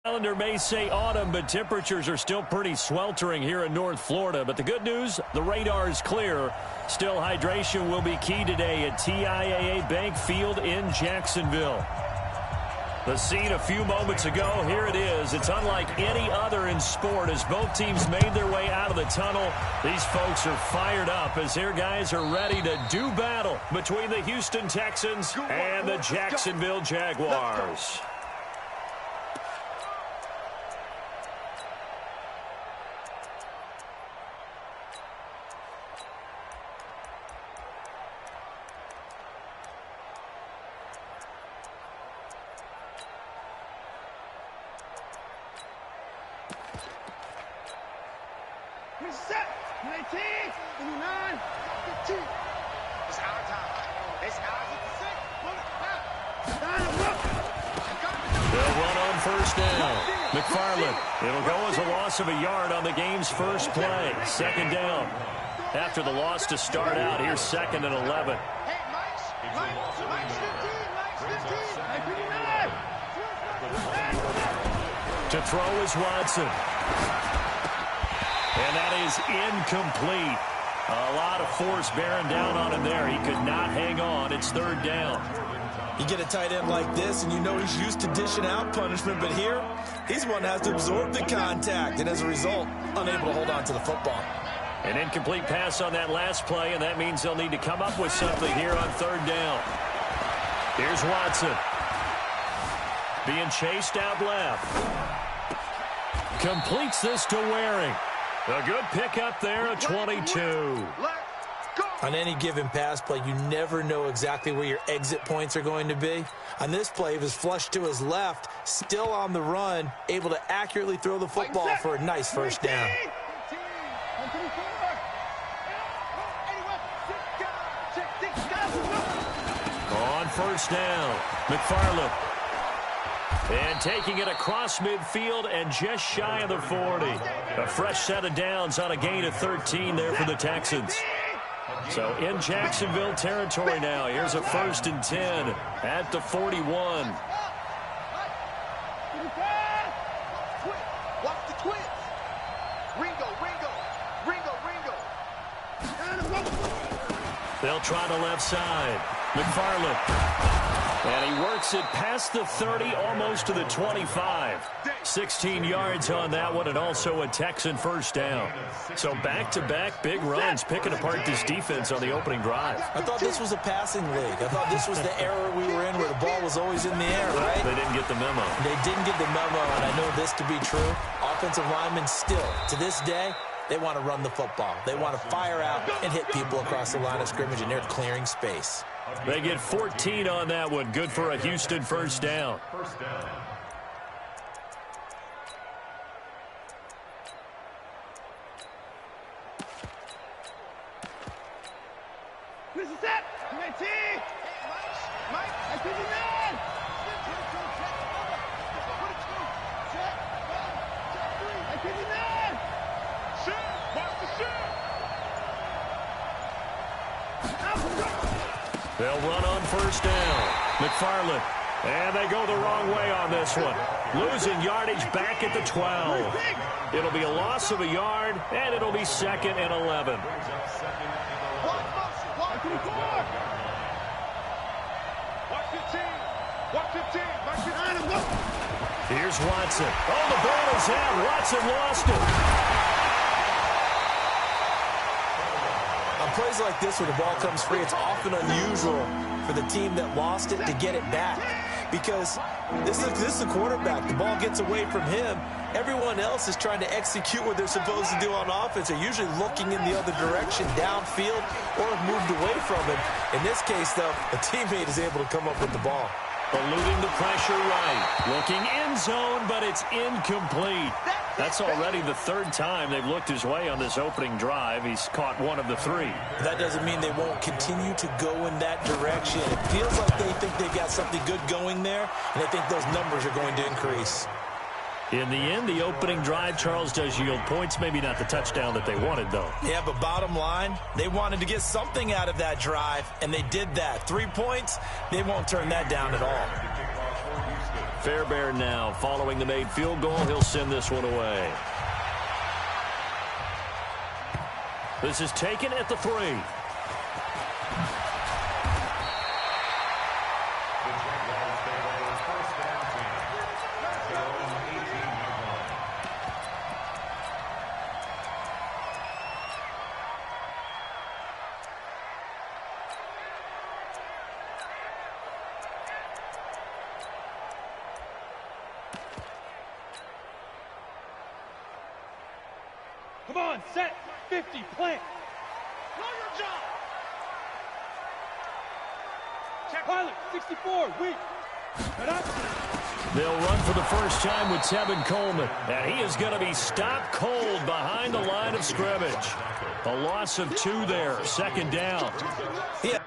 Calendar may say autumn, but temperatures are still pretty sweltering here in North Florida. But the good news, the radar is clear. Still, hydration will be key today at TIAA Bank Field in Jacksonville. The scene a few moments ago, here it is. It's unlike any other in sport as both teams made their way out of the tunnel. These folks are fired up as their guys are ready to do battle between the Houston Texans and the Jacksonville Jaguars. Set, 19, 29, 15. It's our time. It's ours at the 6. They'll run on first down. McFarland. It'll go as a loss of a yard on the game's first play. Second down. After the loss to start out, here's 2nd and 11. Hey, Mike's 15, To throw is Watson. And that is incomplete. A lot of force bearing down on him there. He could not hang on. It's 3rd down. You get a tight end like this, and you know he's used to dishing out punishment. But here, he's one that has to absorb the contact. And as a result, unable to hold on to the football. An incomplete pass on that last play, and that means they'll need to come up with something here on 3rd down. Here's Watson. Being chased out left. Completes this to Waring. A good pickup there at 22. On any given pass play, you never know exactly where your exit points are going to be. On this play, he was flushed to his left, still on the run, able to accurately throw the football for a nice first down. On first down, McFarland. And taking it across midfield and just shy of the 40. A fresh set of downs on a gain of 13 there for the Texans. So in Jacksonville territory now. Here's a 1st and 10 at the 41. Watch the twins. Ringo. They'll try the left side. McFarland. And he works it past the 30, almost to the 25. 16 yards on that one, and also a Texan first down. So back-to-back big runs, picking apart this defense on the opening drive. I thought this was a passing league. I thought this was the era we were in where the ball was always in the air, right? They didn't get the memo. They didn't get the memo, and I know this to be true. Offensive linemen still, to this day, they want to run the football. They want to fire out and hit people across the line of scrimmage, and they're clearing space. They get 14 on that one. Good for a Houston first down. This is set, 19. Mike, 59. They'll run on first down. McFarland. And they go the wrong way on this one. Losing yardage back at the 12. It'll be a loss of a yard, and it'll be 2nd and 11. Here's Watson. Oh, the ball is out. Watson lost it. On plays like this where the ball comes free, it's often unusual for the team that lost it to get it back. Because this is the quarterback. The ball gets away from him. Everyone else is trying to execute what they're supposed to do on offense. They're usually looking in the other direction, downfield, or have moved away from him. In this case, though, a teammate is able to come up with the ball. Eluding the pressure right. Looking end zone, but it's incomplete. That's already the 3rd time they've looked his way on this opening drive. He's caught one of the 3. That doesn't mean they won't continue to go in that direction. It feels like they think they've got something good going there, and I think those numbers are going to increase. In the end, the opening drive, Charles, does yield points. Maybe not the touchdown that they wanted, though. Yeah, but bottom line, they wanted to get something out of that drive, and they did that. 3 points, they won't turn that down at all. Fairbairn now following the made field goal. He'll send this one away. This is taken at the 3. Come on, set, 50, plant. Know your job. Check. Pilot, 64, weak. Head up. They'll run for the first time with Tevin Coleman. And he is going to be stopped cold behind the line of scrimmage. A loss of 2 there, 2nd down. Yeah.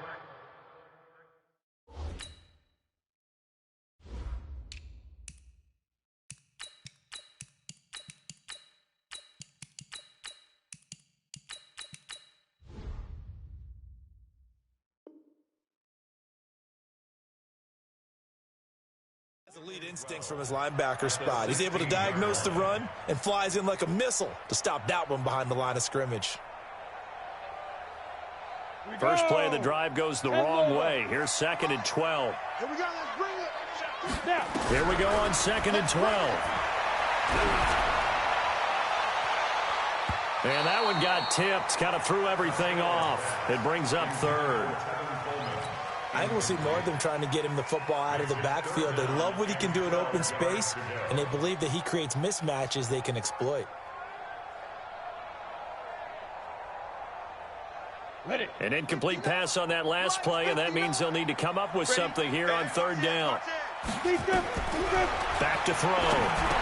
Elite instincts from his linebacker spot. He's able to diagnose the run and flies in like a missile to stop that one behind the line of scrimmage. First play of the drive goes the wrong way. Here's 2nd and 12. Here we go, let's bring it. Now. Here we go on 2nd and 12. And that one got tipped, kind of threw everything off. It brings up 3rd. I think we'll see more of them trying to get him the football out of the backfield. They love what he can do in open space, and they believe that he creates mismatches they can exploit. Ready. An incomplete pass on that last play, and that means they'll need to come up with something here on 3rd down. Back to throw.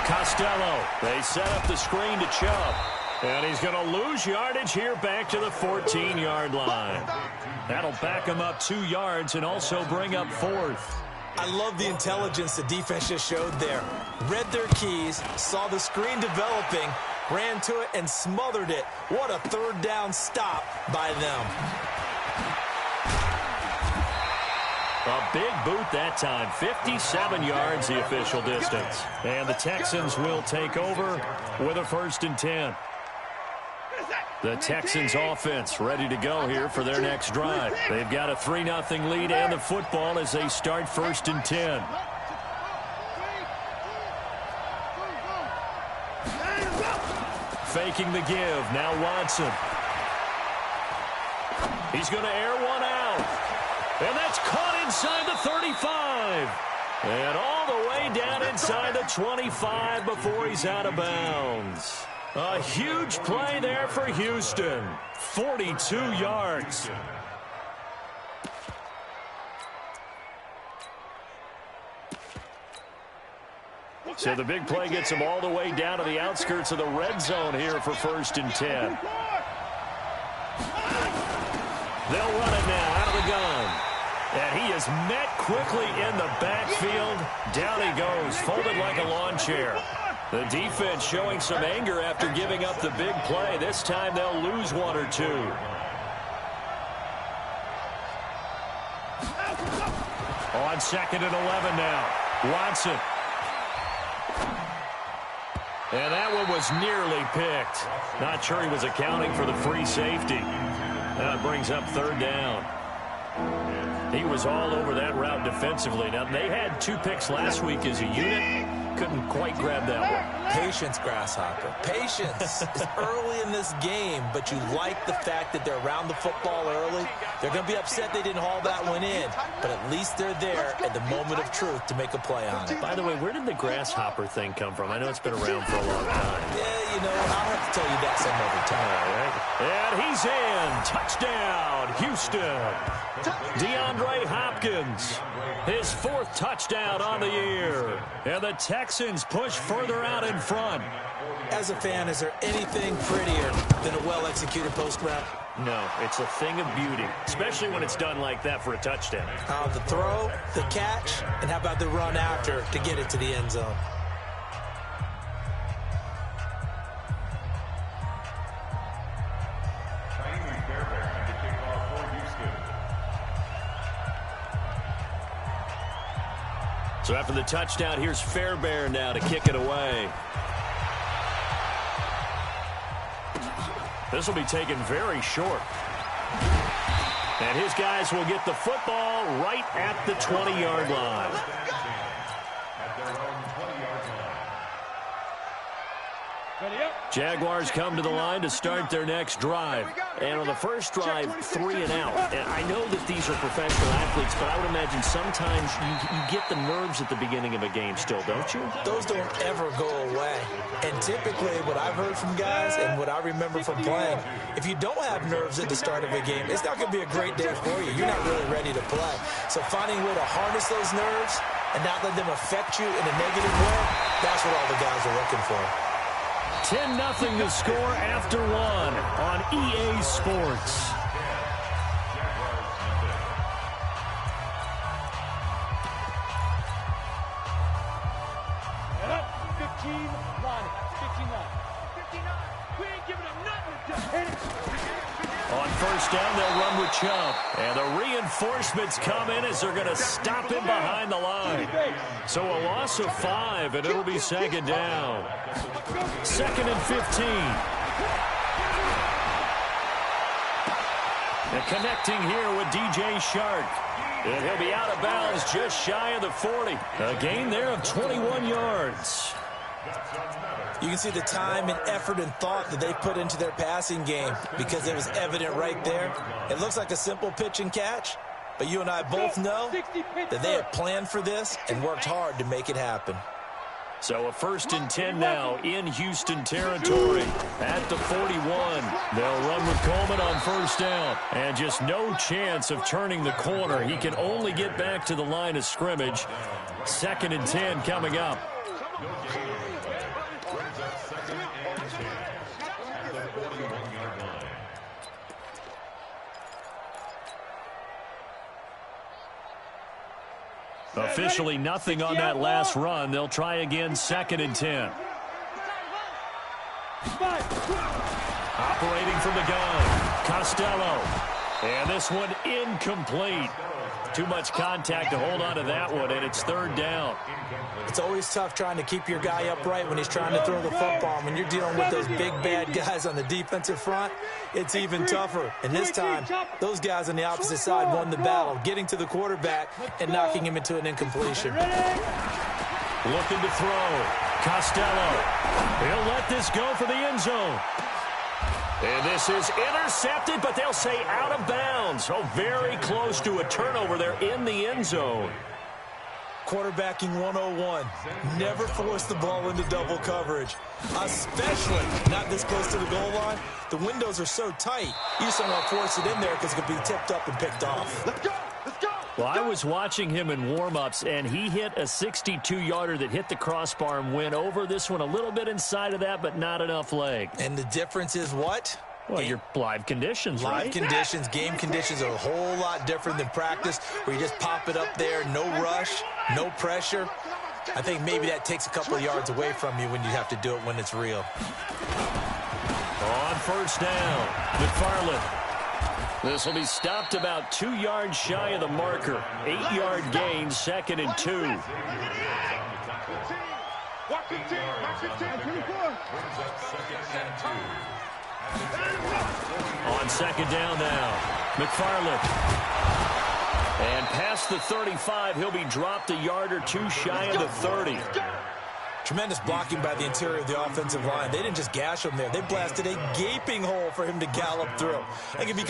Costello. They set up the screen to Chubb. And he's going to lose yardage here back to the 14-yard line. That'll back him up 2 yards and also bring up 4th. I love the intelligence the defense just showed there. Read their keys, saw the screen developing, ran to it, and smothered it. What a 3rd down stop by them. A big boot that time. 57 yards the official distance. And the Texans will take over with a 1st and 10. The Texans offense ready to go here for their next drive. They've got a 3-0 lead and the football as they start 1st and 10. Faking the give. Now Watson. He's going to air one out. And that's caught inside the 35. And all the way down inside the 25 before he's out of bounds. A huge play there for Houston. 42 yards. So the big play gets him all the way down to the outskirts of the red zone here for 1st and 10. They'll run it now out of the gun. And he is met quickly in the backfield. Down he goes, folded like a lawn chair. The defense showing some anger after giving up the big play. This time they'll lose 1 or 2. On 2nd and 11 now. Watson. And that one was nearly picked. Not sure he was accounting for the free safety. That brings up 3rd down. He was all over that route defensively. Now, they had 2 picks last week as a unit. Couldn't quite grab that one. Patience, Grasshopper. Patience is early in this game, but you like the fact that they're around the football early. They're going to be upset they didn't haul that one in, but at least they're there at the moment of truth to make a play on it. By the way, where did the Grasshopper thing come from? I know it's been around for a long time. Yeah, you know, I'll have to tell you that some other time. All right. And he's in. Touchdown, Houston. DeAndre Hopkins. His 4th touchdown on the year. And the Texans push further out in front. As a fan, is there anything prettier than a well-executed post route? No, it's a thing of beauty, especially when it's done like that for a touchdown. The throw, the catch, and how about the run after to get it to the end zone? So after the touchdown, here's Fairbairn now to kick it away. This will be taken very short. And his guys will get the football right at the 20-yard line. Jaguars come to the line to start their next drive. And on the first drive, 3 and out. And I know that these are professional athletes, but I would imagine sometimes you get the nerves at the beginning of a game still, don't you? Those don't ever go away. And typically what I've heard from guys and what I remember from playing, if you don't have nerves at the start of a game, it's not going to be a great day for you. You're not really ready to play. So finding a way to harness those nerves and not let them affect you in a negative way, that's what all the guys are looking for. 10-0 to score after 1 on EA Sports. On first down, they'll run with Chubb. And the reinforcements come in as they're going to stop him behind the line. So a loss of 5, and it'll be second down. 2nd and 15. And connecting here with DJ Shark. And he'll be out of bounds just shy of the 40. A gain there of 21 yards. You can see the time and effort and thought that they put into their passing game because it was evident right there. It looks like a simple pitch and catch, but you and I both know that they had planned for this and worked hard to make it happen. So a 1st and 10 now in Houston territory at the 41. They'll run with Coleman on first down. And just no chance of turning the corner. He can only get back to the line of scrimmage. 2nd and 10 coming up. Officially nothing on that last run. They'll try again, 2nd and 10. Operating from the gun, Costello. And this one incomplete. Too much contact to hold on to that one, and it's 3rd down. It's always tough trying to keep your guy upright when he's trying to throw the football. When you're dealing with those big, bad guys on the defensive front, it's even tougher. And this time, those guys on the opposite side won the battle, getting to the quarterback and knocking him into an incompletion. Looking to throw. Costello. He'll let this go for the end zone. And this is intercepted, but they'll say out of bounds. So very close to a turnover there in the end zone. Quarterbacking 101. Never force the ball into double coverage, especially not this close to the goal line. The windows are so tight, you just don't want to force it in there because it could be tipped up and picked off. Let's go! Let's go! Well, I was watching him in warm-ups, and he hit a 62-yarder that hit the crossbar and went over. This one a little bit inside of that, but not enough leg. And the difference is what? Well, your live conditions, right? Live conditions, game conditions are a whole lot different than practice, where you just pop it up there, no rush, no pressure. I think maybe that takes a couple of yards away from you when you have to do it when it's real. On first down, McFarland. This will be stopped about 2 yards shy of the marker. 8-yard gain, 2nd and 2. On 2nd down now, McFarland. And past the 35, he'll be dropped a yard or 2 shy of the 30. Tremendous blocking by the interior of the offensive line. They didn't just gash him there. They blasted a gaping hole for him to gallop through. I think if you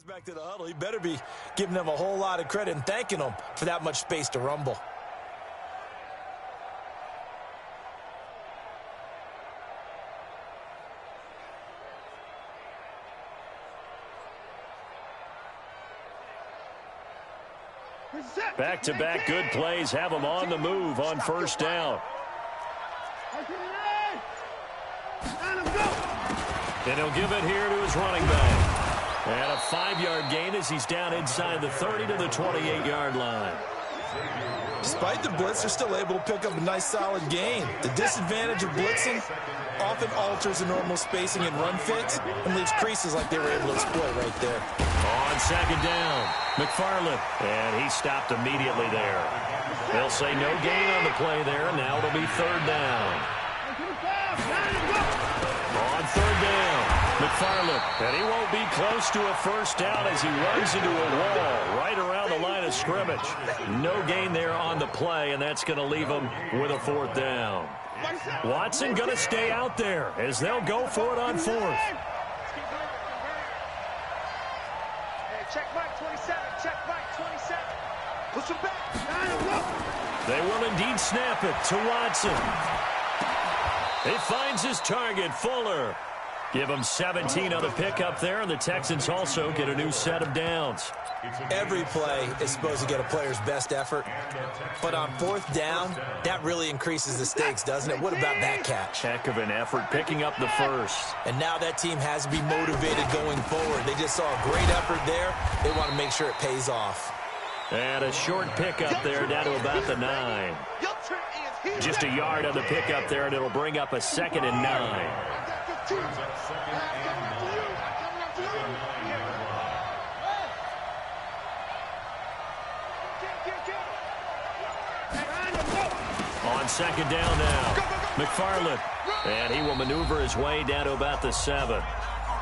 Back to the huddle. He better be giving them a whole lot of credit and thanking them for that much space to rumble. Back-to-back good plays have him on the move on first down. And he'll give it here to his running back. And a 5-yard gain as he's down inside the 30 to the 28-yard line. Despite the blitz, they're still able to pick up a nice solid gain. The disadvantage of blitzing often alters the normal spacing and run fits and leaves creases like they were able to exploit right there. On second down, McFarland. And he stopped immediately there. They'll say no gain on the play there, and now it'll be third down. On third down, McFarland. And he won't be close to a first down as he runs into a wall right around the line of scrimmage. No gain there on the play, and that's going to leave him with a fourth down. Watson going to stay out there as they'll go for it on fourth. Check back 27. Check back 27. Push him back. They will indeed snap it to Watson. He finds his target, Fuller. Give him 17 on the pickup there, and the Texans also get a new set of downs. Every play is supposed to get a player's best effort, but on fourth down, that really increases the stakes, doesn't it? What about that catch? Heck of an effort picking up the first. And now that team has to be motivated going forward. They just saw a great effort there. They want to make sure it pays off. And a short pickup there down to about the 9. Just a yard on the pickup there, and it'll bring up a 2nd and 9. On second down now, McFarland. And he will maneuver his way down to about the 7.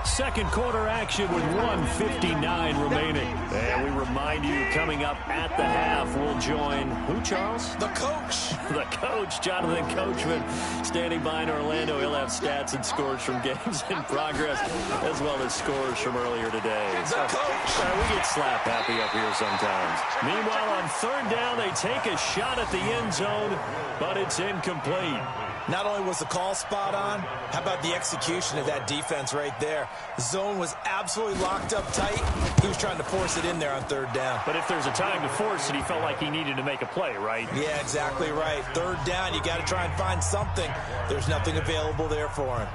Second quarter action with 1:59 remaining. And we remind you, coming up at the half, we'll join who, Charles? The coach. The coach, Jonathan Coachman, standing by in Orlando. He'll have stats and scores from games in progress, as well as scores from earlier today. The coach. We get slap happy up here sometimes. Meanwhile, on third down, they take a shot at the end zone, but it's incomplete. Not only was the call spot on, how about the execution of that defense right there? The zone was absolutely locked up tight. He was trying to force it in there on third down. But if there's a time to force it, he felt like he needed to make a play, right? Yeah, exactly right. Third down, you got to try and find something. There's nothing available there for him.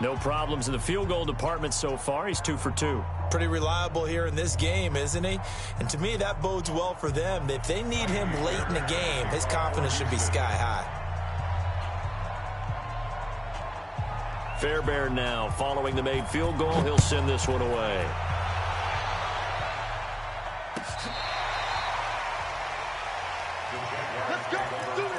No problems in the field goal department so far. He's 2 for 2. Pretty reliable here in this game, isn't he? And to me, that bodes well for them. If they need him late in the game, his confidence should be sky high. Fairbairn now following the made field goal. He'll send this one away. Let's go. Let's do it.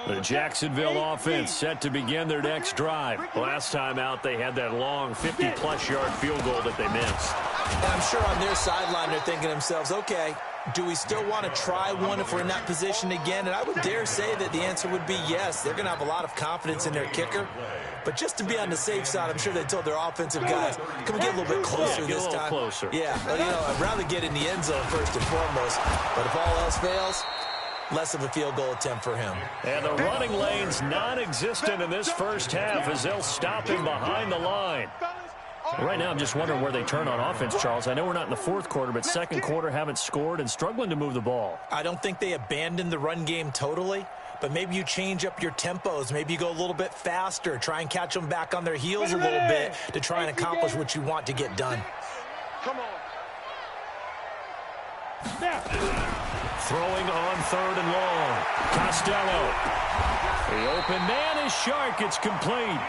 The Jacksonville offense set to begin their next drive. Last time out, they had that long 50-plus yard field goal that they missed. And I'm sure on their sideline they're thinking to themselves, okay, do we still want to try one if we're in that position again? And I would dare say that the answer would be yes. They're going to have a lot of confidence in their kicker. But just to be on the safe side, I'm sure they told their offensive guys, can we get a little bit closer this time? Closer. Yeah, well, you know, I'd rather get in the end zone first and foremost. But if all else fails, less of a field goal attempt for him. And the running lane's non-existent in this first half as they'll stop him behind the line. Right now, I'm just wondering where they turn on offense, Charles. I know we're not in the fourth quarter, but second quarter haven't scored and struggling to move the ball. I don't think they abandoned the run game totally, but maybe you change up your tempos. Maybe you go a little bit faster, try and catch them back on their heels a little bit to try and accomplish what you want to get done. Come on. Throwing on third and long. Costello. The open man is Shark. It's complete.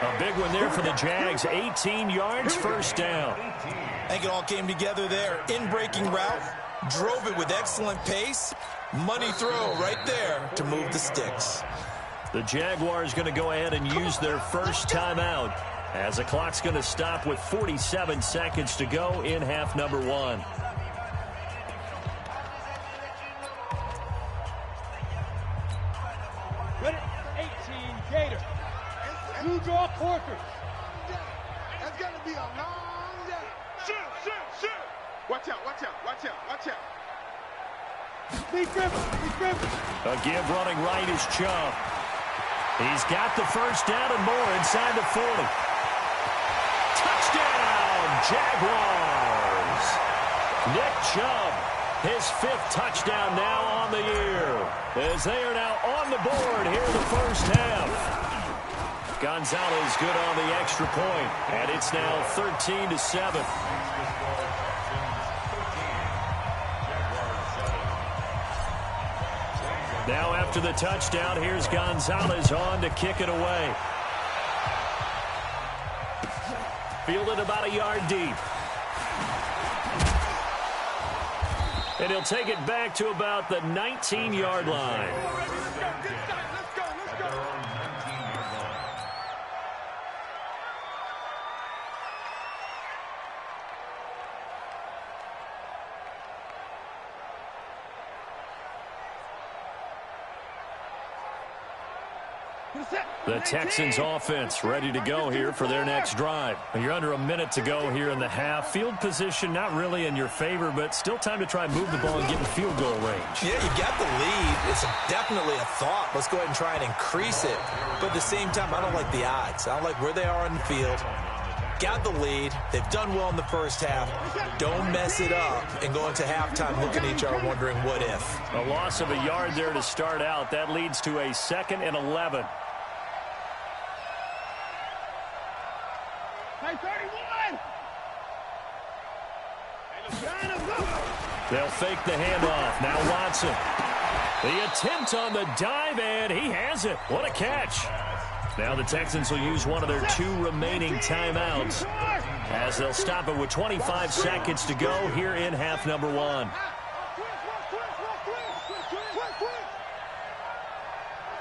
A big one there for the Jags. 18 yards, first down. I think it all came together there. In-breaking route, Drove it with excellent pace. Money throw right there to move the sticks. The Jaguars going to go ahead and use their first timeout as the clock's going to stop with 47 seconds to go in half number one. Ready? 18 Gator. Blue draw Corkers. That's going to be a long day. Shoot. Watch out. Big Griffin. A give running right is Chubb. He's got the first down and more inside the 40. Touchdown, Jaguars. Nick Chubb, his 5th touchdown now on the year, as they are now on the board here in the first half. Gonzalez good on the extra point, and it's now 13-7. Now after the touchdown, here's Gonzalez on to kick it away. Fielded about a yard deep. And he'll take it back to about the 19-yard line. Let's go. The Texans offense ready to go here for their next drive. You're under a minute to go here in the half. Field position not really in your favor, but still time to try and move the ball and get in field goal range. Yeah, you got the lead. It's definitely a thought. Let's go ahead and try and increase it. But at the same time, I don't like the odds. I don't like where they are on the field. Got the lead. They've done well in the first half. Don't mess it up and go into halftime looking at each other wondering what if. A loss of a yard there to start out. That leads to a 2nd and 11. Hey, 31. They'll fake the handoff. Now Watson. The attempt on the dive, and he has it. What a catch. Now the Texans will use one of their 2 remaining timeouts as they'll stop it with 25 seconds to go here in half number one.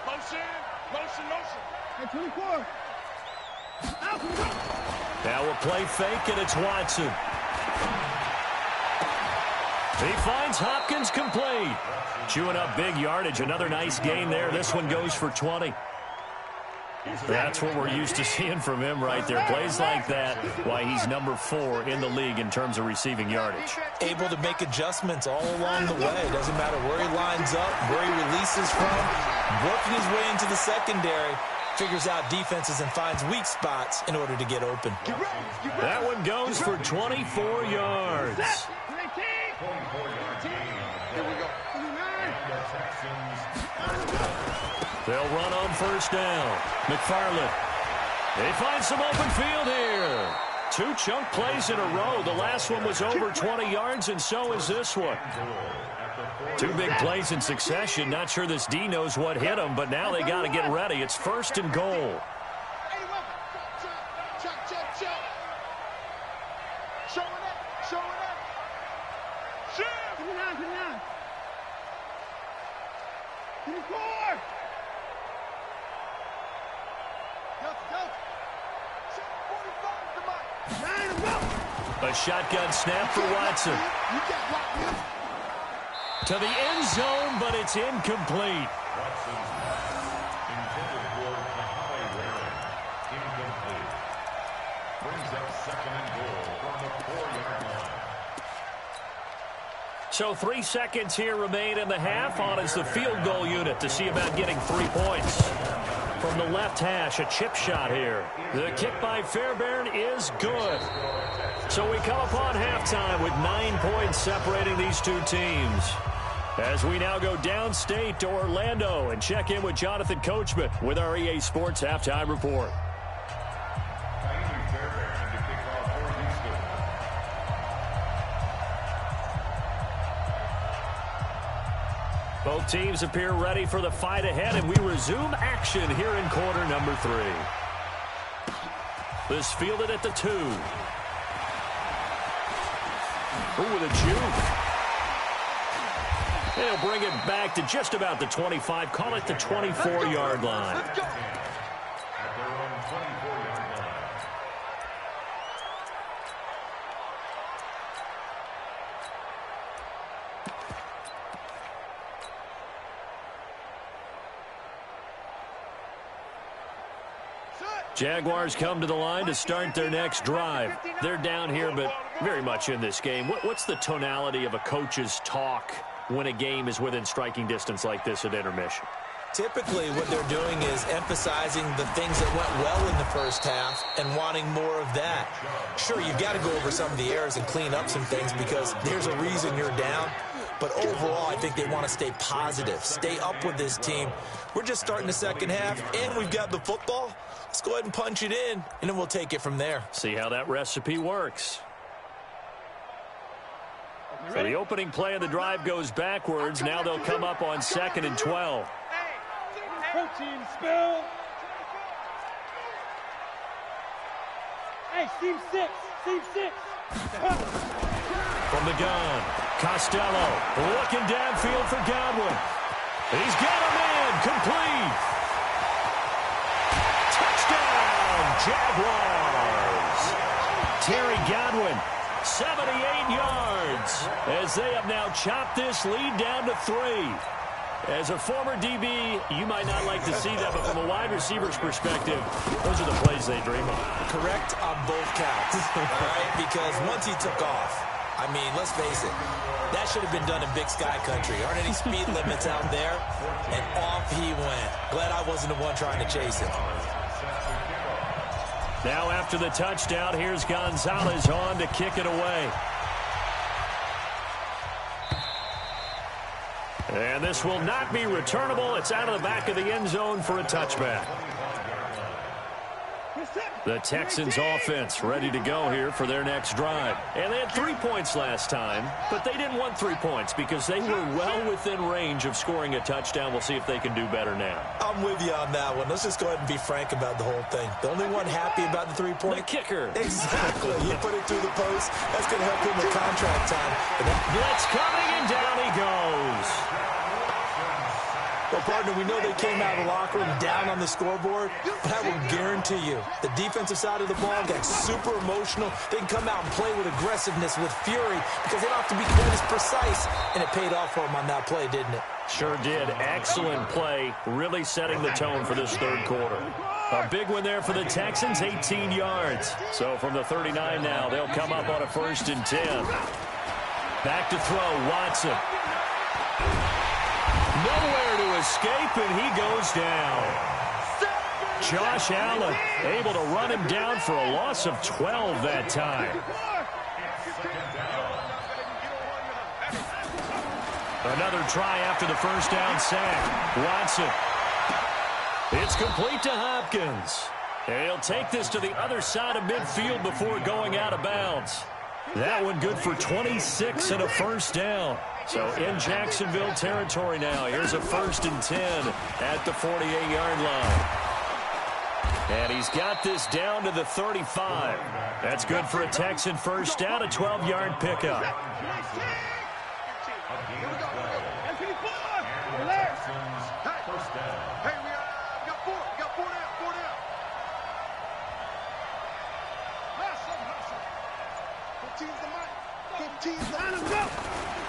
Motion. 24. Now a play fake, and it's Watson. He finds Hopkins complete. Chewing up big yardage. Another nice gain there. This one goes for 20. That's what we're used to seeing from him right there. Plays like that, why he's number 4 in the league in terms of receiving yardage. Able to make adjustments all along the way. Doesn't matter where he lines up, where he releases from. Working his way into the secondary. Figures out defenses and finds weak spots in order to get open. That one goes for 24 yards. They'll run on first down. McFarland. They find some open field here. 2 chunk plays in a row. The last one was over 20 yards, and so is this one. 2 big plays in succession. Not sure this D knows what hit him, but now they got to get ready. It's 1st and goal. A shotgun snap for Watson. To the end zone, but it's incomplete. So 3 seconds here remain in the half. On is the field goal unit to see about getting 3 points. From the left hash, a chip shot here. The kick by Fairbairn is good. So we come upon halftime with 9 points separating these 2 teams. As we now go downstate to Orlando and check in with Jonathan Coachman with our EA Sports Halftime Report. Both teams appear ready for the fight ahead, and we resume action here in quarter number 3. This fielded at the 2. Ooh, with a juke. And he'll bring it back to just about the 25, call it the 24-yard line. Let's go. Jaguars come to the line to start their next drive. They're down here, but very much in this game. What's the tonality of a coach's talk when a game is within striking distance like this at intermission? Typically, what they're doing is emphasizing the things that went well in the first half and wanting more of that. Sure, you've got to go over some of the errors and clean up some things because there's a reason you're down. But overall, I think they want to stay positive, stay up with this team. We're just starting the second half, and we've got the football. Let's go ahead and punch it in, and then we'll take it from there. See how that recipe works. So the opening play of the drive goes backwards. Now they'll come up on 2nd and 12. Protein spill. Hey, Steve 6. Steve 6. From the gun, Costello looking downfield for Godwin. He's got a man, complete. Touchdown, Jaguars. Terry Godwin, 78 yards, as they have now chopped this lead down to 3. As a former DB, you might not like to see that, but from a wide receiver's perspective, those are the plays they dream of. Correct on both counts, all right? Because once he took off, I mean, let's face it, that should have been done in Big Sky Country. Aren't any speed limits out there? And off he went. Glad I wasn't the one trying to chase him. Now after the touchdown, here's Gonzalez on to kick it away. And this will not be returnable. It's out of the back of the end zone for a touchback. The Texans offense ready to go here for their next drive. And they had 3 points last time, but they didn't want 3 points because they were well within range of scoring a touchdown. We'll see if they can do better now. I'm with you on that one. Let's just go ahead and be frank about the whole thing. The only one happy about the 3-point? The kicker. Exactly. You put it through the post. That's going to help him with contract time. Blitz coming, and down he goes. Well, partner, we know they came out of the locker room down on the scoreboard, but I will guarantee you the defensive side of the ball got super emotional. They can come out and play with aggressiveness, with fury, because they don't have to be quite as precise, and it paid off for them on that play, didn't it? Sure did. Excellent play, really setting the tone for this third quarter. A big one there for the Texans, 18 yards. So from the 39 now, they'll come up on a 1st and 10. Back to throw, Watson. Nowhere to escape, and he goes down. Josh Allen able to run him down for a loss of 12 that time. Another try after the first down sack. Watson. It's complete to Hopkins. And he'll take this to the other side of midfield before going out of bounds. That one good for 26 and a first down. So in Jacksonville territory now. Here's a 1st and 10 at the 48-yard line. And he's got this down to the 35. That's good for a Texan first down, a 12-yard pickup.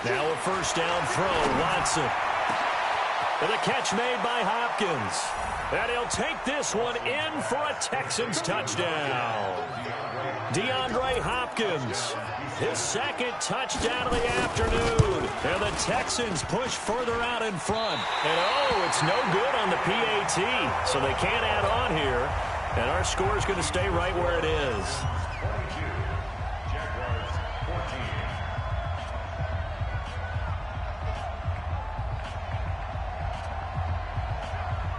Now a first down throw, Watson. And a catch made by Hopkins. And he'll take this one in for a Texans touchdown. DeAndre Hopkins, his 2nd touchdown of the afternoon. And the Texans push further out in front. And oh, it's no good on the PAT. So they can't add on here. And our score is going to stay right where it is.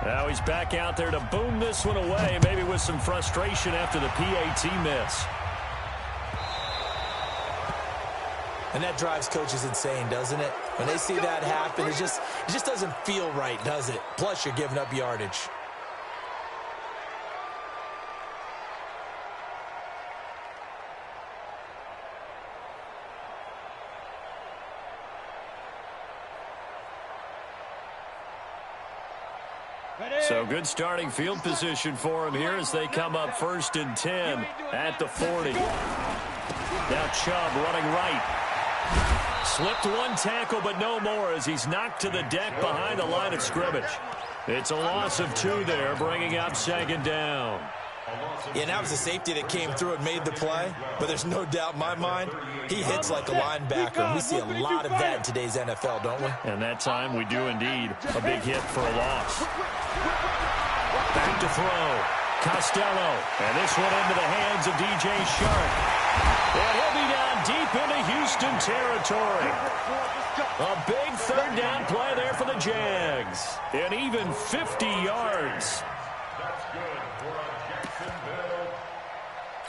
Now he's back out there to boom this one away, maybe with some frustration after the PAT miss. And that drives coaches insane, doesn't it? When they see that happen, it just doesn't feel right, does it? Plus, you're giving up yardage. So good starting field position for him here as they come up 1st and 10 at the 40. Now Chubb running right. Slipped one tackle, but no more as he's knocked to the deck behind the line of scrimmage. It's a loss of 2 there, bringing up 2nd down. Yeah, and that was a safety that came through and made the play, but there's no doubt in my mind he hits like a linebacker, and we see a lot of that in today's NFL, don't we? And that time we do indeed. A big hit for a loss. Back to throw. Costello. And this one into the hands of DJ Shark. And he'll be down deep into Houston territory. A big 3rd down play there for the Jags. And even 50 yards. That's good for Jacksonville.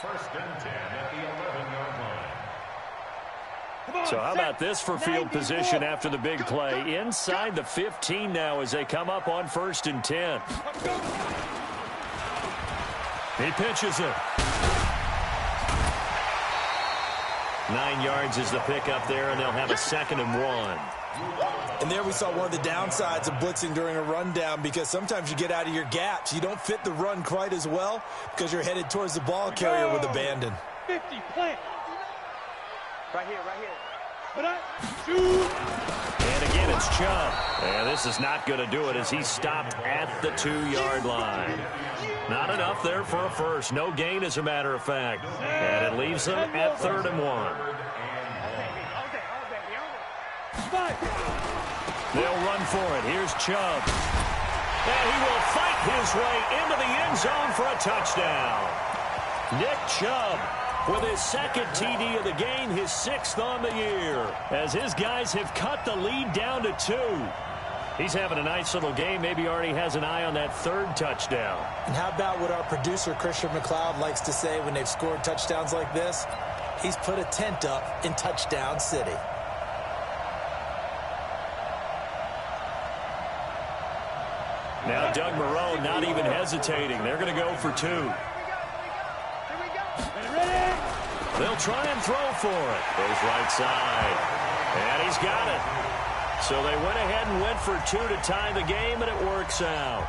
1st and 10 at the 11-yard line. So how about this for field position after the big play? Inside the 15 now as they come up on 1st and 10. He pitches it. 9 yards is the pickup there, and they'll have a 2nd and 1. And there we saw one of the downsides of blitzing during a rundown, because sometimes you get out of your gaps. You don't fit the run quite as well because you're headed towards the ball carrier with abandon. 50, plant. Right here, right here. And again, it's Chubb. And this is not going to do it as he stopped at the 2-yard line. Not enough there for a first. No gain, as a matter of fact. And it leaves them at 3rd and 1. They'll run for it. Here's Chubb. And he will fight his way into the end zone for a touchdown. Nick Chubb with his 2nd TD of the game, his 6th on the year, as his guys have cut the lead down to 2. He's having a nice little game. Maybe already has an eye on that 3rd touchdown. And how about what our producer, Christian McLeod, likes to say when they've scored touchdowns like this? He's put a tent up in Touchdown City. Now Doug Marrone not even hesitating. They're going to go for 2. They'll try and throw for it. Goes right side. And he's got it. So they went ahead and went for 2 to tie the game, and it works out.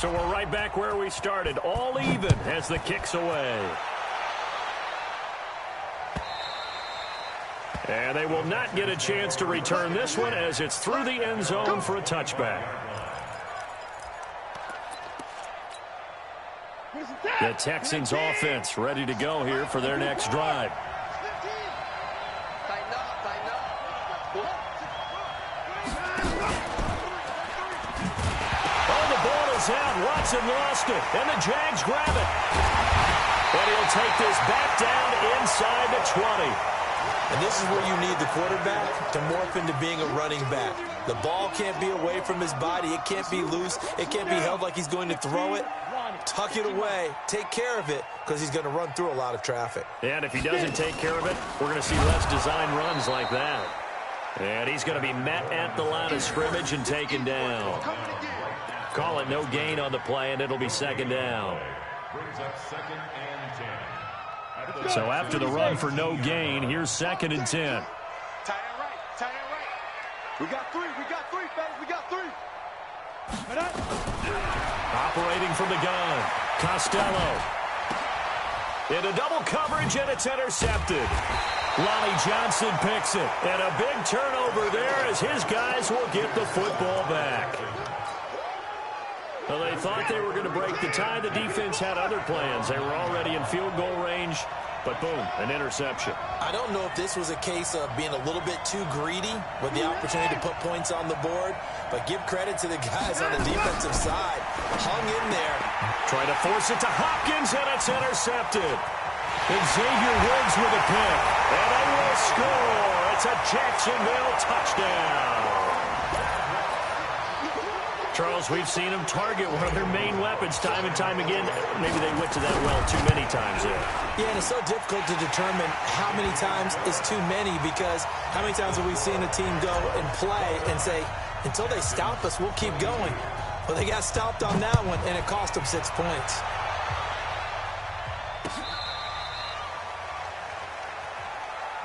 So we're right back where we started, all even as the kick's away. And they will not get a chance to return this one as it's through the end zone for a touchback. The Texans offense ready to go here for their next drive. Out. Watson lost it, and the Jags grab it. And he'll take this back down inside the 20. And this is where you need the quarterback to morph into being a running back. The ball can't be away from his body. It can't be loose. It can't be held like he's going to throw it. Tuck it away. Take care of it, because he's going to run through a lot of traffic. And if he doesn't take care of it, we're going to see less design runs like that. And he's going to be met at the line of scrimmage and taken down. Call it no gain on the play, and it'll be 2nd down. So after the run for no gain, here's 2nd and 10. Tie it right, tie it right. We got 3, fellas, we got 3. Operating from the gun, Costello. Into double coverage, and it's intercepted. Lonnie Johnson picks it, and a big turnover there as his guys will get the football back. Well, they thought they were going to break the tie. The defense had other plans. They were already in field goal range, but boom, an interception. I don't know if this was a case of being a little bit too greedy with the opportunity to put points on the board, but give credit to the guys on the defensive side. Hung in there. Trying to force it to Hopkins, and it's intercepted. And Xavier Woods with a pick, and they will score. It's a Jacksonville touchdown. Charles, we've seen them target one of their main weapons time and time again. Maybe they went to that well too many times there. Yeah, and it's so difficult to determine how many times is too many, because how many times have we seen a team go and play and say, until they stop us, we'll keep going. Well, they got stopped on that one, and it cost them 6 points.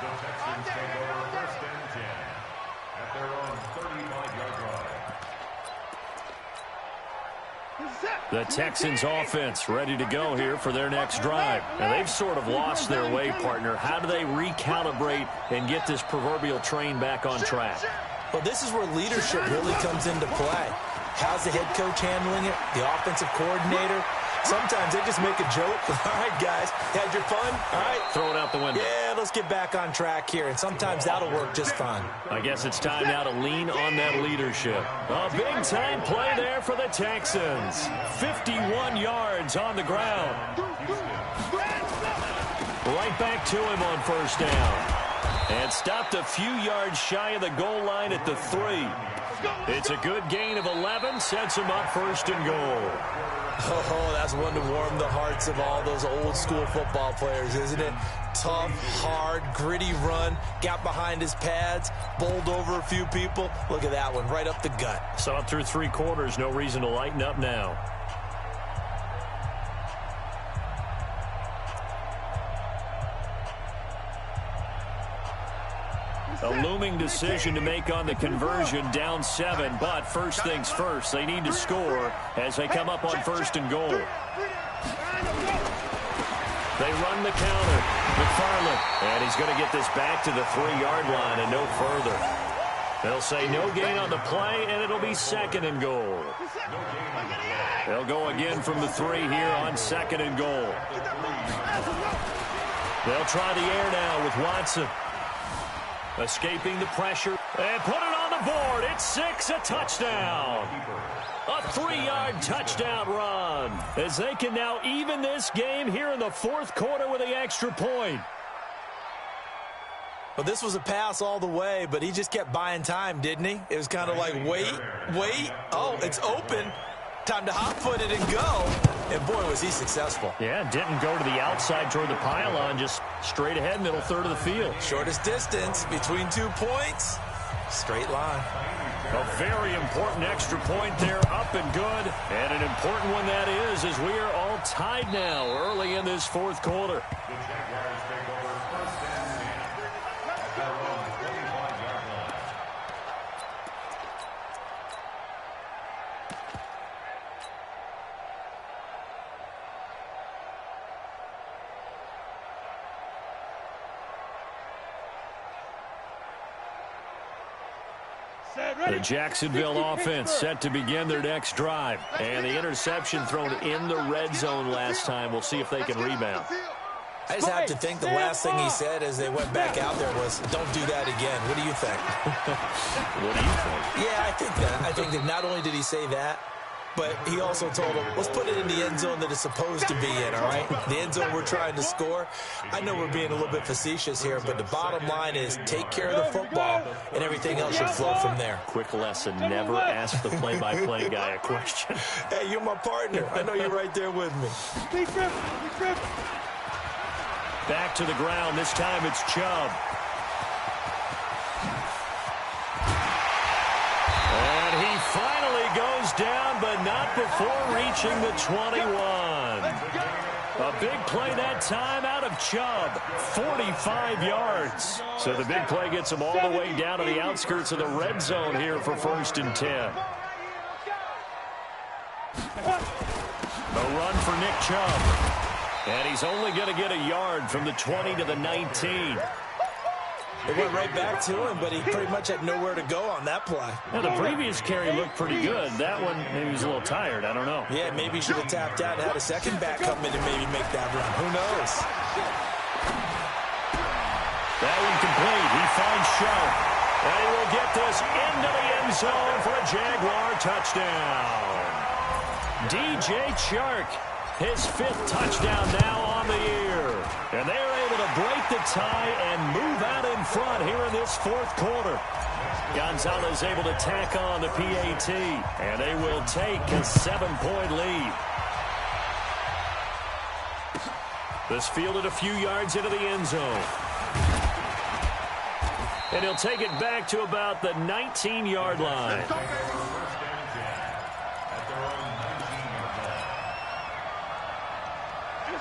The Texans take over 1st and 10 at their own 35-yard line. The Texans offense ready to go here for their next drive. Now, they've sort of lost their way, partner. How do they recalibrate and get this proverbial train back on track? Well, this is where leadership really comes into play. How's the head coach handling it? The offensive coordinator? Sometimes they just make a joke. All right, guys, had your fun? All right. Throw it out the window. Yeah, let's get back on track here. And sometimes that'll work just fine. I guess it's time now to lean on that leadership. A big-time play there for the Texans. 51 yards on the ground. Right back to him on 1st down. And stopped a few yards shy of the goal line at the 3. It's a good gain of 11. Sets him up 1st and goal. Oh, that's one to warm the hearts of all those old-school football players, isn't it? Tough, hard, gritty run. Got behind his pads, bowled over a few people. Look at that one, right up the gut. Saw it through 3 quarters. No reason to lighten up now. A looming decision to make on the conversion, down 7, but first things first, they need to score as they come up on 1st and goal. They run the counter. McFarland, and he's going to get this back to the 3-yard line and no further. They'll say no gain on the play, and it'll be 2nd and goal. They'll go again from the 3 here on 2nd and goal. They'll try the air now with Watson. Escaping the pressure, and put it on the board. It's 6, a touchdown. A 3-yard touchdown run, as they can now even this game here in the 4th quarter with the extra point. Well, this was a pass all the way, but he just kept buying time, didn't he? It was kind of like, wait. Oh, it's open. Time to hot-foot it and go. And, boy, was he successful. Yeah, didn't go to the outside toward the pylon, just straight ahead, middle third of the field. Shortest distance between 2 points. Straight line. A very important extra point there, up and good. And an important one that is, as we are all tied now early in this 4th quarter. The Jaguars take over 1st and 10 at their own 25-yard line. The Jacksonville offense set to begin their next drive. And the interception thrown in the red zone last time. We'll see if they can rebound. I just have to think the last thing he said as they went back out there was, don't do that again. What do you think? What do you think? Yeah, I think that. I think that not only did he say that, but he also told him, let's put it in the end zone that it's supposed to be in, all right? The end zone we're trying to score. I know we're being a little bit facetious here, but the bottom line is take care of the football, and everything else should flow from there. Quick lesson, never ask the play-by-play guy a question. Hey, you're my partner. I know you're right there with me. Back to the ground. This time it's Chubb. And he finally goes down, but not before reaching the 21. A big play that time out of Chubb. 45 yards. So the big play gets him all the way down to the outskirts of the red zone here for 1st and 10. A run for Nick Chubb. And he's only going to get a yard from the 20 to the 19. It went right back to him, but he pretty much had nowhere to go on that play. Now, the previous carry looked pretty good. That one, maybe he was a little tired. I don't know. Yeah, maybe he should have tapped out and had a second back come in and maybe make that run. Who knows? That one complete. He finds Sharp. And he will get this into the end zone for a Jaguar touchdown. DJ Chark, his 5th touchdown now on the year. And they're able to break the tie and move out in front here in this 4th quarter. Gonzalez able to tack on the PAT, and they will take a 7-point lead. This fielded a few yards into the end zone. And he'll take it back to about the 19-yard line.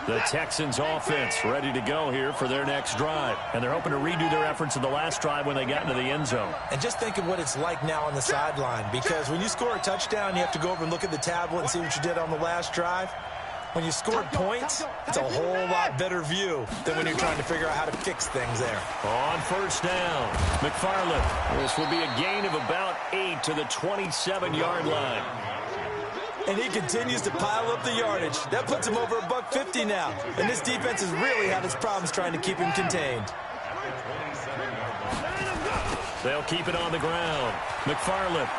The Texans offense ready to go here for their next drive. And they're hoping to redo their efforts in the last drive when they got into the end zone. And just think of what it's like now on the sideline, because when you score a touchdown, you have to go over and look at the tablet and see what you did on the last drive. When you scored points, it's a whole lot better view than when you're trying to figure out how to fix things there. On first down, McFarland. This will be a gain of about 8 to the 27-yard line. And he continues to pile up the yardage. That puts him over $150 now. And this defense has really had its problems trying to keep him contained. They'll keep it on the ground. McFarland.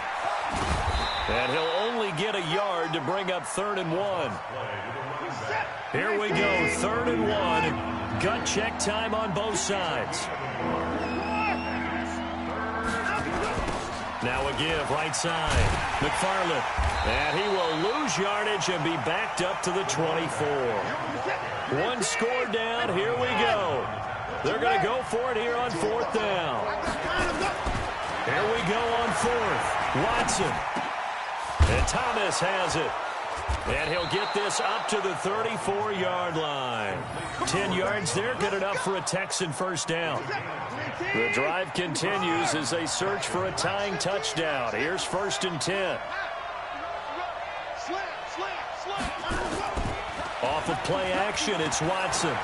And he'll only get a yard to bring up 3rd and 1. Here we go, 3rd and 1. Gut check time on both sides. Now a give, right side. McFarland. And he will lose yardage and be backed up to the 24. One score down, here we go. They're going to go for it here on 4th down. Here we go on 4th. Watson. And Thomas has it. And he'll get this up to the 34-yard line. 10 yards there, good enough for a Texan first down. The drive continues as they search for a tying touchdown. Here's 1st and 10. Off of play action, it's Watson.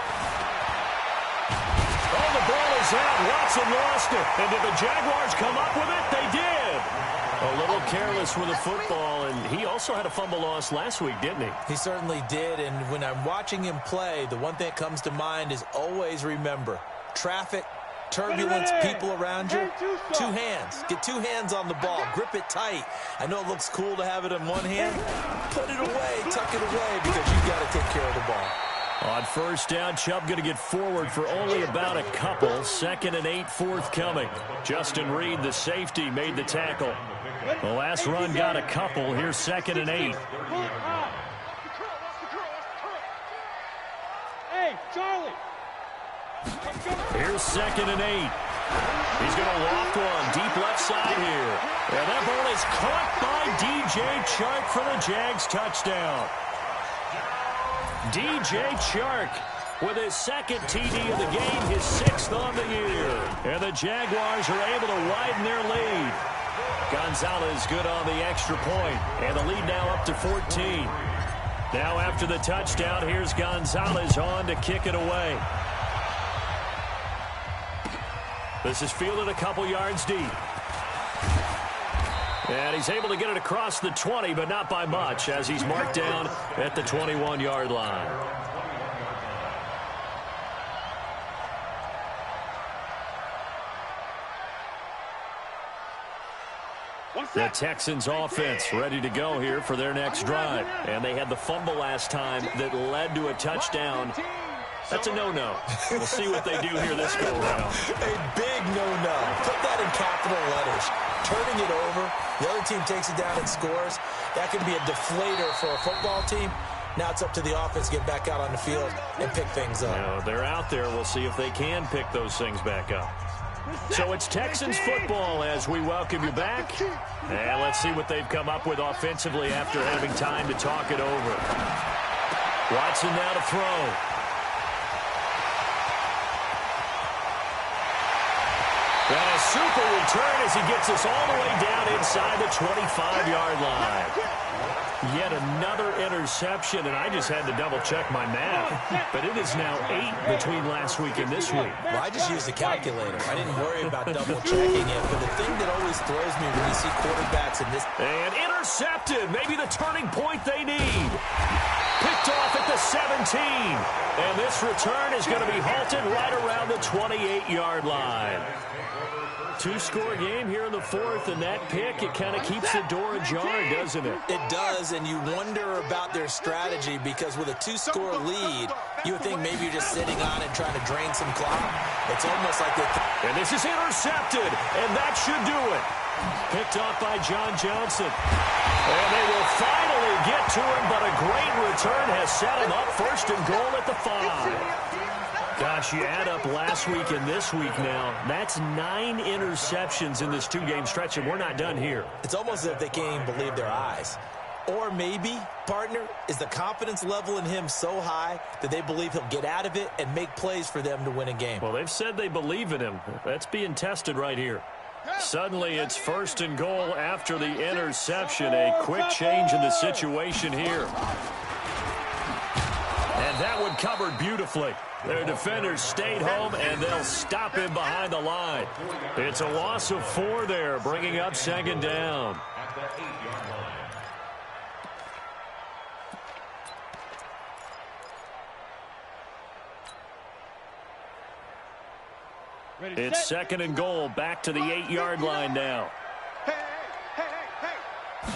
Oh, the ball is out. Watson lost it. And did the Jaguars come up with it? They did. A little careless with the football, and he also had a fumble loss last week, didn't he? He certainly did, and when I'm watching him play, the one thing that comes to mind is always remember, traffic, turbulence, people around you, 2 hands. Get 2 hands on the ball. Grip it tight. I know it looks cool to have it in one hand. Put it away, tuck it away, because you've got to take care of the ball. On first down, Chubb going to get forward for only about a couple. 2nd and 8 forthcoming. Justin Reed, the safety, made the tackle. The last run got a couple. Here's 2nd and 8. Hey, Charlie. Here's 2nd and 8. He's going to loft one deep left side here. And that ball is caught by DJ Chark for the Jags touchdown. DJ Chark with his 2nd TD of the game, his 6th on the year. And the Jaguars are able to widen their lead. Gonzalez good on the extra point, and the lead now up to 14. Now after the touchdown, here's Gonzalez on to kick it away. This is fielded a couple yards deep. And he's able to get it across the 20, but not by much, as he's marked down at the 21-yard line. The Texans offense ready to go here for their next drive. And they had the fumble last time that led to a touchdown. That's a no-no. We'll see what they do here this go-around. A big no-no. Put that in capital letters. Turning it over, the other team takes it down and scores. That can be a deflator for a football team. Now it's up to the offense to get back out on the field and pick things up. You know, they're out there. We'll see if they can pick those things back up. So it's Texans football as we welcome you back. And let's see what they've come up with offensively after having time to talk it over. Watson now to throw. And a super return as he gets us all the way down inside the 25-yard line. Yet another interception, and I just had to double-check my math. But it is now 8 between last week and this week. Well, I just used a calculator. I didn't worry about double-checking it. But the thing that always throws me when you see quarterbacks in this... And intercepted. Maybe the turning point they need. Picked off at the 17. And this return is going to be halted right around the 28-yard line. Two-score game here in the fourth, and that pick, it kind of keeps the door ajar, doesn't it? It does, and you wonder about their strategy because with a two-score lead, you would think maybe you're just sitting on it trying to drain some clock. It's almost like and this is intercepted, and that should do it. Picked off by John Johnson. And they will finally get to him, but a great return has set him up first and goal at the 5. Gosh, you add up last week and this week now, that's 9 interceptions in this two-game stretch, and we're not done here. It's almost as if they can't even believe their eyes. Or maybe, partner, is the confidence level in him so high that they believe he'll get out of it and make plays for them to win a game. Well, they've said they believe in him. That's being tested right here. Suddenly, it's first and goal after the interception. A quick change in the situation here. And that one covered beautifully. Their defenders stayed home, and they'll stop him behind the line. It's a loss of 4 there, bringing up second down. At the 8-yard line. It's second and goal, back to the 8-yard line now. Hey.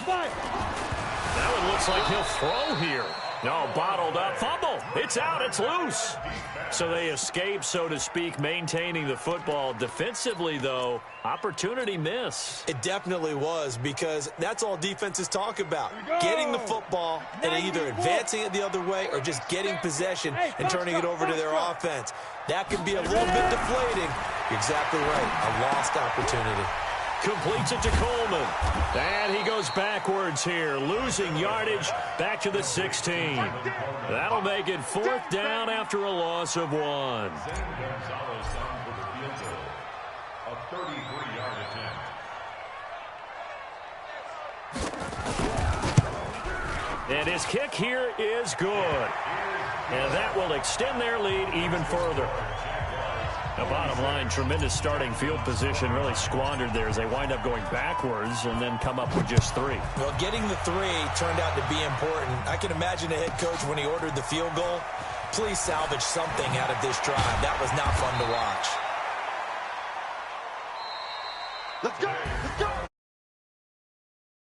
Fire. That one looks like he'll throw here. No, bottled up. Fumble. It's out. It's loose. So they escape, so to speak, maintaining the football. Defensively, though, opportunity miss. It definitely was, because that's all defenses talk about. Getting the football and either advancing it the other way or just getting possession and turning it over to their offense. That can be a little bit deflating. You're exactly right. A lost opportunity. Completes it to Coleman. And he goes backwards here, losing yardage back to the 16. That'll make it 4th down after a loss of 1. Gonzalez on for the field goal. A 33-yard attempt. And his kick here is good. And that will extend their lead even further. The bottom line, tremendous starting field position, really squandered there as they wind up going backwards and then come up with just 3. Well, getting the 3 turned out to be important. I can imagine the head coach when he ordered the field goal. Please salvage something out of this drive. That was not fun to watch. Let's go.